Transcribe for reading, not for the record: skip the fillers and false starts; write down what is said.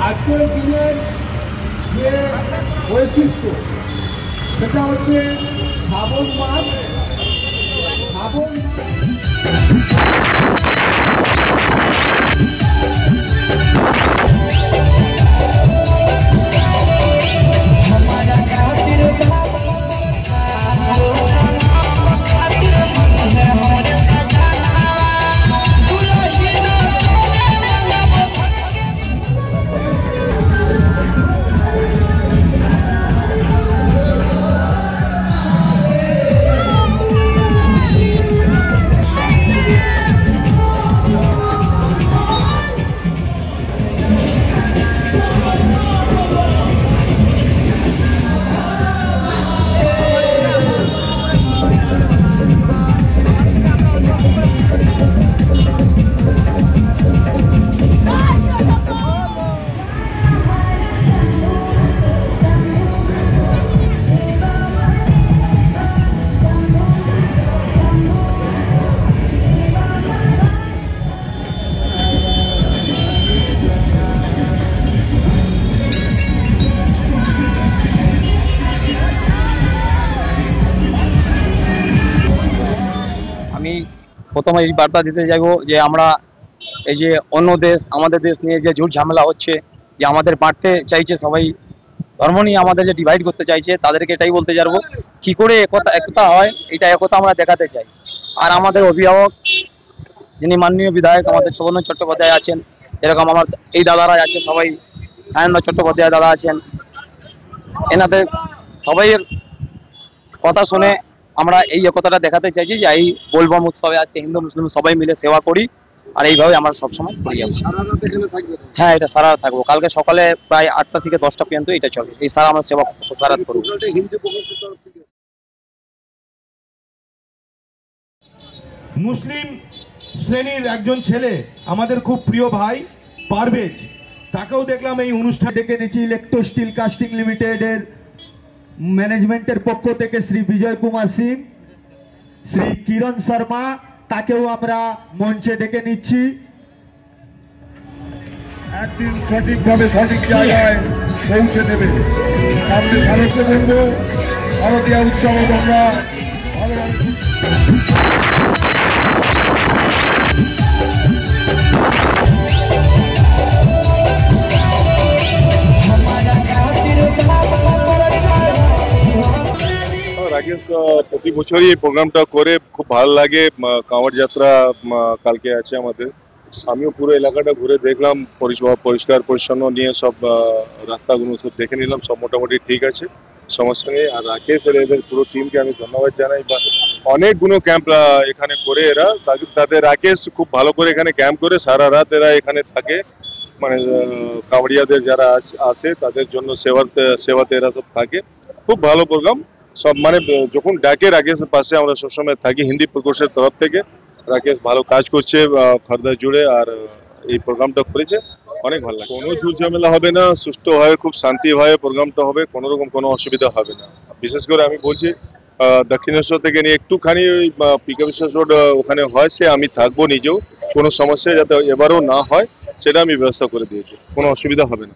আজকের দিনের যে বৈশিষ্ট্য সেটা হচ্ছে শ্রাবণ মাস। শ্রাবণ প্রথমে এই বার্তা দিতে চাইবো যে আমরা এই যে অন্য দেশ আমাদের দেশ নিয়ে যে ঝুট ঝামেলা হচ্ছে, যে আমাদের বাঁটতে চাইছে, সবাই ধর্ম নিয়ে আমাদের যে ডিভাইড করতে চাইছে, তাদেরকে এটাই বলতে চাইবো কি করে একতা হয়, এটা একতা আমরা দেখাতে চাই। আর আমাদের অভিভাবক যিনি মাননীয় বিধায়ক আমাদের শোভন চট্টোপাধ্যায় আছেন, এরকম আমার এই দাদারা আছে, সবাই সায়ন চট্টোপাধ্যায় দাদা আছেন, এনাদের সবাইয়ের কথা শুনে আমরা এই একতাটা দেখাতে চাইছি যে এই বোলবম উৎসবে আজকে হিন্দু মুসলিম সবাই মিলে সেবা করি, আর এইভাবে আমরা সবসময় করি যাবো। হ্যাঁ, এটা সারা রাত থাকবো। কালকে সকালে প্রায় 8টা থেকে 10টা পর্যন্ত এটা চলবে, এই সারা আমরা সেবা সারা রাত করবো। মুসলিম শ্রেণীর একজন ছেলে, আমাদের খুব প্রিয় ভাই পারভেজ, তাকেও দেখলাম এই অনুষ্ঠান ডেকে নিচ্ছি। ইলেকট্রো স্টিল কাস্টিং লিমিটেডের ম্যানেজমেন্টের পক্ষ থেকে শ্রী বিজয় কুমার সিং, শ্রী কিরণ শর্মা, তাকেও আমরা মঞ্চে ডেকে নিচ্ছি। একদিন সঠিকভাবে সঠিক জায়গায় পৌঁছে দেবে। সামনে সারস্য বলব ভারতীয় উৎসব আমরা রাকেশ প্রতি বছরই এই প্রোগ্রামটা করে খুব ভালো লাগে। কাঁওয়াড় যাত্রা কালকে আছে আমাদের, আমিও পুরো এলাকাটা ঘুরে দেখলাম, পরিষ্কার পরিচ্ছন্ন নিয়ে সব রাস্তাগুলো সব দেখে নিলাম, সব মোটামুটি ঠিক আছে, সমস্যা নেই। আর রাকেশ এদের পুরো টিমকে আমি ধন্যবাদ জানাই। বা অনেকগুলো ক্যাম্প এখানে করে এরা, তাদের রাকেশ খুব ভালো করে এখানে ক্যাম্প করে সারা রাত এরা এখানে থাকে, মানে কাঁওয়াড়িয়াদের যারা আসে তাদের জন্য সেবাতে এরা সব থাকে। খুব ভালো প্রোগ্রাম সব, মানে যখন ডাকে রাকেশের পাশে আমরা সবসময় থাকি। হিন্দি প্রকোষ্ঠের তরফ থেকে রাকেশ ভালো কাজ করছে ফার্দার জুড়ে, আর এই প্রোগ্রামটা করেছে, অনেক ভালো লাগে। কোনো ঝুট ঝামেলা হবে না, সুষ্ঠুভাবে খুব শান্তিভাবে প্রোগ্রামটা হবে, কোনো রকম কোনো অসুবিধা হবে না। বিশেষ করে আমি বলছি দক্ষিণেশ্বর থেকে নিয়ে একটুখানি ওই পিকেশ্বর রোড ওখানে হয়, সে আমি থাকবো নিজেও, কোনো সমস্যা যাতে এবারও না হয় সেটা আমি ব্যবস্থা করে দিয়েছি, কোনো অসুবিধা হবে না।